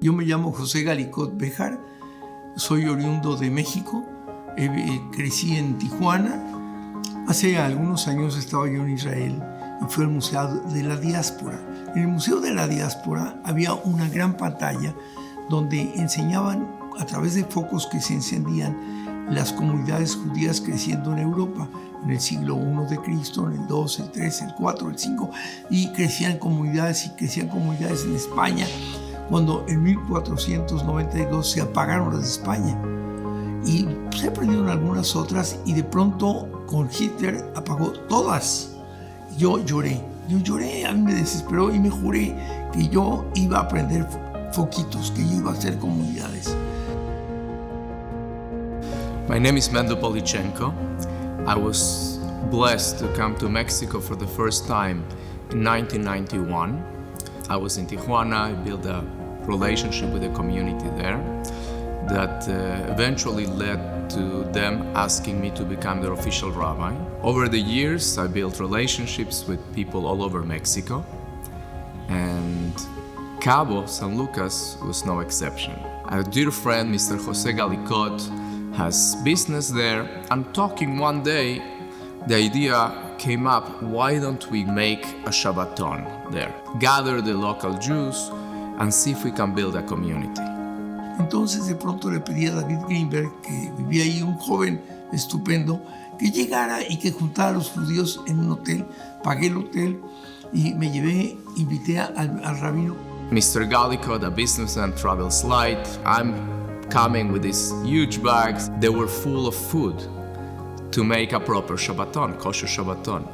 Yo me llamo José Galicot Béjar, soy oriundo de México, crecí en Tijuana. Hace algunos años estaba yo en Israel y fui al Museo de la Diáspora. En el Museo de la Diáspora había una gran pantalla donde enseñaban a través de focos que se encendían las comunidades judías creciendo en Europa en el siglo I de Cristo, en el 2, el 3, el 4, el 5, y crecían comunidades en España, cuando en 1492 se apagaron las de España. Y se prendieron algunas otras y de pronto con Hitler apagó todas. Yo lloré, a mí me desesperó y me juré que yo iba a prender foquitos, que yo iba a hacer comunidades. My name is Mendel Polichenko. I was blessed to come to Mexico for the first time in 1991. I was in Tijuana. I built a relationship with the community there that eventually led to them asking me to become their official rabbi. Over the years, I built relationships with people all over Mexico, and Cabo, San Lucas, was no exception. Our dear friend, Mr. Jose Galicot, has business there, and talking one day, the idea came up, why don't we make a Shabbaton there? Gather the local Jews and see if we can build a community. Entonces de pronto le pedí a David Greenberg, que vivía ahí, un joven estupendo, que llegara y que juntara a los judíos en un hotel. Pagué el hotel y me llevé, invité al rabino. Mr. Galicot, a businessman, travels light. I'm coming with these huge bags. They were full of food to make a proper Shabbaton, kosher Shabbaton.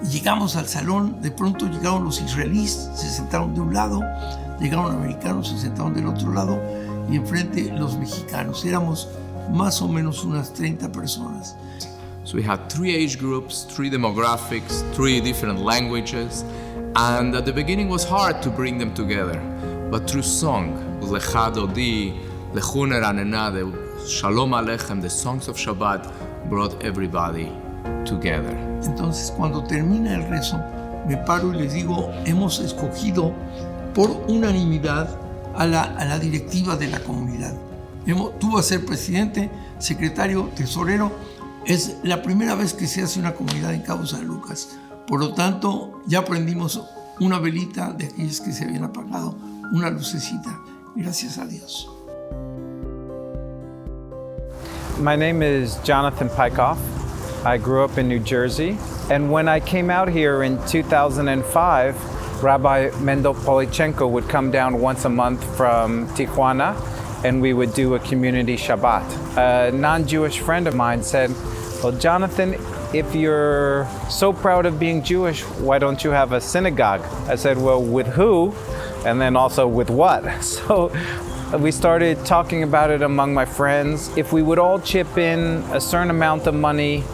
Llegamos al salón, de pronto llegaron los israelíes, se sentaron de un lado, llegaron americanos, se sentaron del otro lado, y enfrente los mexicanos. Éramos más o menos unas 30 personas. So we had 3 age groups, 3 demographics, 3 different languages, and at the beginning it was hard to bring them together. But through song, Lecha Dodi, Lechuner Anena, the Shalom Aleichem, the songs of Shabbat, brought everybody together. Entonces, cuando termina el rezo, me paro y les digo, hemos escogido por unanimidad a la directiva de la comunidad. Tú vas a ser presidente, secretario, tesorero. Es la primera vez que se hace una comunidad en Cabo San Lucas. Por lo tanto, ya prendimos una velita de aquellas que se habían apagado, una lucecita. Gracias a Dios. My name is Jonathan Pykoff. I grew up in New Jersey. And when I came out here in 2005, Rabbi Mendel Polichenko would come down once a month from Tijuana, and we would do a community Shabbat. A non-Jewish friend of mine said, well, Jonathan, if you're so proud of being Jewish, why don't you have a synagogue? I said, well, with who? And then also with what? So we started talking about it among my friends. If we would all chip in a certain amount of money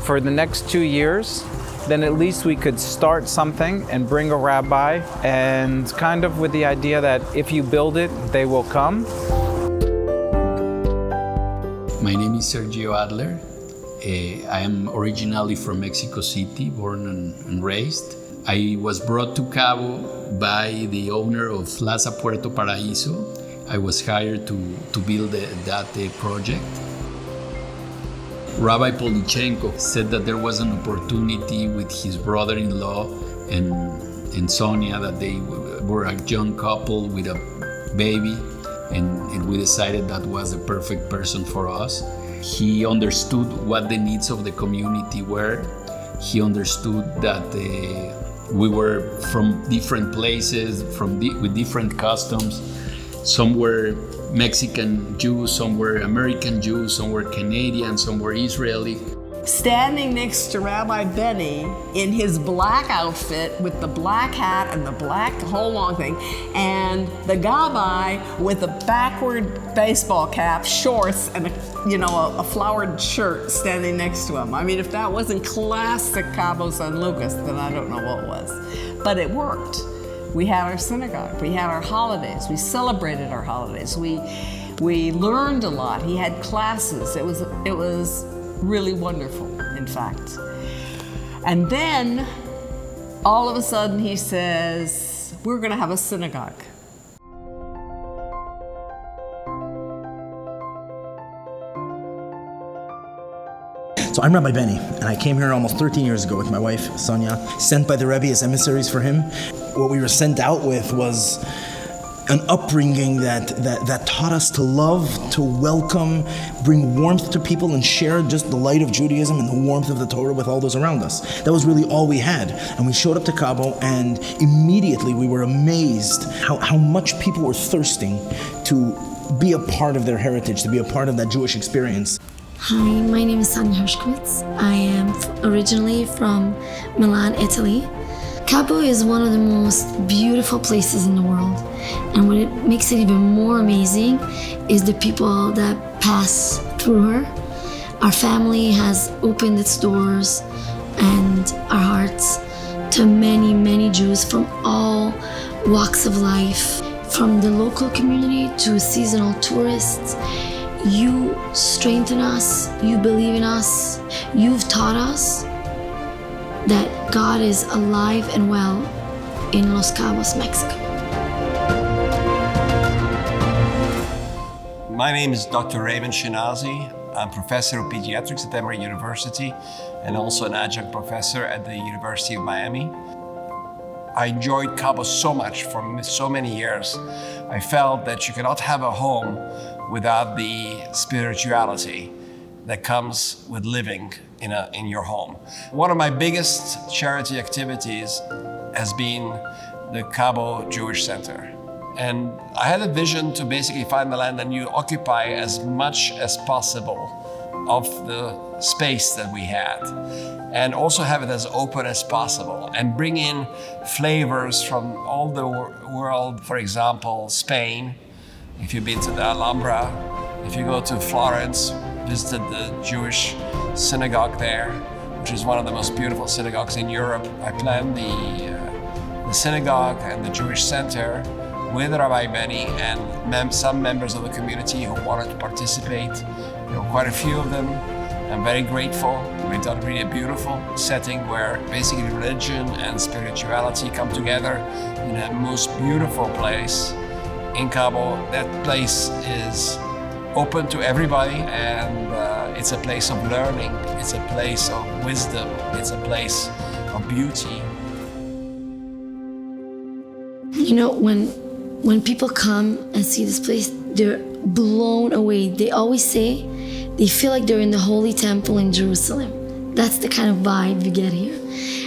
for the next 2 years, then at least we could start something and bring a rabbi, and kind of with the idea that if you build it, they will come. My name is Sergio Adler. I am originally from Mexico City, born and raised. I was brought to Cabo by the owner of Plaza Puerto Paraíso. I was hired to build that project. Rabbi Polichenko said that there was an opportunity with his brother-in-law and Sonia, that they were a young couple with a baby, and we decided that was the perfect person for us. He understood what the needs of the community were. He understood that we were from different places, with different customs. Some were Mexican Jews, some were American Jews, some were Canadian, some were Israeli. Standing next to Rabbi Benny in his black outfit with the black hat and the black whole long thing, and the gabbai with a backward baseball cap, shorts, and a flowered shirt standing next to him. I mean, if that wasn't classic Cabo San Lucas, then I don't know what was. But it worked. We had our synagogue, we had our holidays, we celebrated our holidays, we learned a lot. He had classes. It was really wonderful, in fact. And then, all of a sudden, he says, we're going to have a synagogue. So I'm Rabbi Benny, and I came here almost 13 years ago with my wife, Sonia, sent by the Rebbe as emissaries for him. What we were sent out with was an upbringing that taught us to love, to welcome, bring warmth to people, and share just the light of Judaism and the warmth of the Torah with all those around us. That was really all we had. And we showed up to Cabo, and immediately we were amazed how much people were thirsting to be a part of their heritage, to be a part of that Jewish experience. Hi, my name is Sonia Hershkowitz. I am originally from Milan, Italy. Cabo is one of the most beautiful places in the world. And what it makes it even more amazing is the people that pass through her. Our family has opened its doors and our hearts to many, many Jews from all walks of life, from the local community to seasonal tourists. You strengthen us, you believe in us, you've taught us that God is alive and well in Los Cabos, Mexico. My name is Dr. Raymond Shinazi. I'm professor of pediatrics at Emory University and also an adjunct professor at the University of Miami. I enjoyed Cabo so much for so many years. I felt that you cannot have a home without the spirituality that comes with living in your home. One of my biggest charity activities has been the Cabo Jewish Center. And I had a vision to basically find the land and you occupy as much as possible of the space that we had, and also have it as open as possible and bring in flavors from all the world. For example, Spain, if you've been to the Alhambra, if you go to Florence, visited the Jewish synagogue there, which is one of the most beautiful synagogues in Europe. I planned the synagogue and the Jewish center with Rabbi Benny and some members of the community who wanted to participate. There were quite a few of them. I'm very grateful. We've done really a beautiful setting where basically religion and spirituality come together in a most beautiful place in Cabo. That place is open to everybody, and it's a place of learning, it's a place of wisdom, it's a place of beauty. You know, when people come and see this place, they're blown away. They always say they feel like they're in the Holy Temple in Jerusalem. That's the kind of vibe you get here.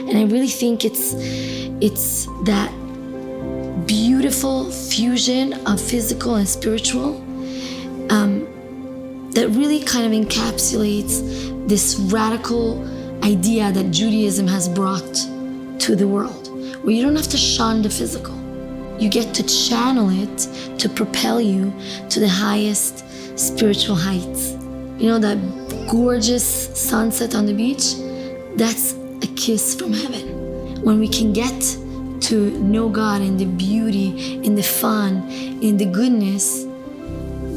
And I really think it's that beautiful fusion of physical and spiritual that really kind of encapsulates this radical idea that Judaism has brought to the world, where you don't have to shun the physical. You get to channel it to propel you to the highest spiritual heights. You know, that gorgeous sunset on the beach, that's a kiss from heaven. When we can get to know God in the beauty, in the fun, in the goodness,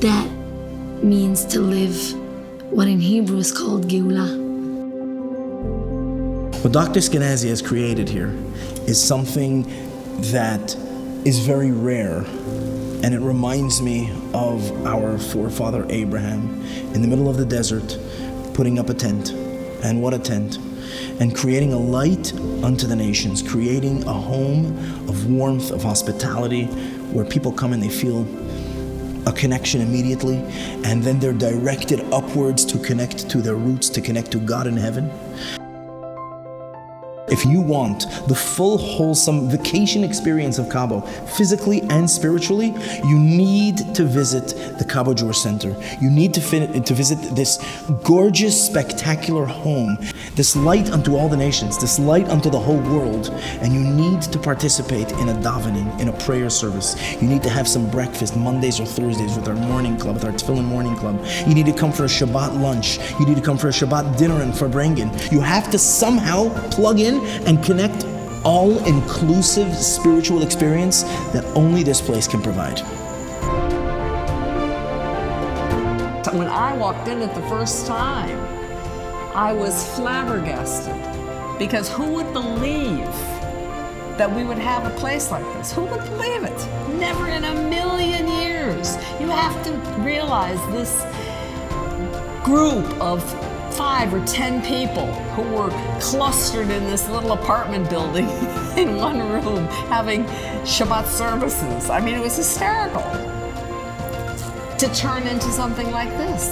that means to live what in Hebrew is called Geulah. What Dr. Skenazy has created here is something that is very rare, and it reminds me of our forefather Abraham in the middle of the desert, putting up a tent, and what a tent, and creating a light unto the nations, creating a home of warmth, of hospitality, where people come and they feel a connection immediately, and then they're directed upwards to connect to their roots, to connect to God in heaven. If you want the full, wholesome vacation experience of Cabo, physically and spiritually, you need to visit the Cabo Jewish Center. You need to visit this gorgeous, spectacular home, this light unto all the nations, this light unto the whole world, and you need to participate in a davening, in a prayer service. You need to have some breakfast Mondays or Thursdays with our morning club, with our Tefillin morning club. You need to come for a Shabbat lunch. You need to come for a Shabbat dinner and for Brengen. You have to somehow plug in and connect all-inclusive spiritual experience that only this place can provide. When I walked in it the first time, I was flabbergasted, because who would believe that we would have a place like this? Who would believe it? Never in a million years. You have to realize this group of 5 or 10 people who were clustered in this little apartment building in one room having Shabbat services. I mean, it was hysterical to turn into something like this.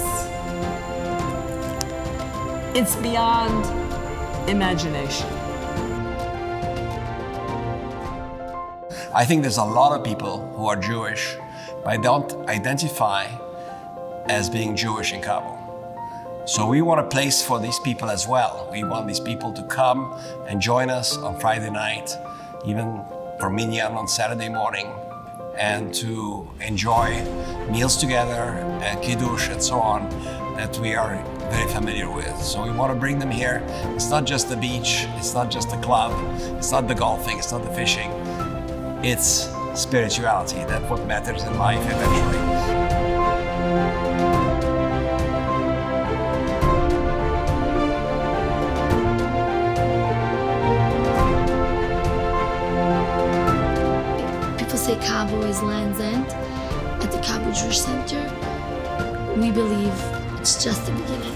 It's beyond imagination. I think there's a lot of people who are Jewish, but don't identify as being Jewish in Cabo. So we want a place for these people as well. We want these people to come and join us on Friday night, even for minyan on Saturday morning, and to enjoy meals together and kiddush and so on that we are very familiar with. So we want to bring them here. It's not just the beach, it's not just the club, it's not the golfing, it's not the fishing. It's spirituality. That's what matters in life eventually. Say Cabo is Land's End at the Cabo Jewish Center. We believe it's just the beginning.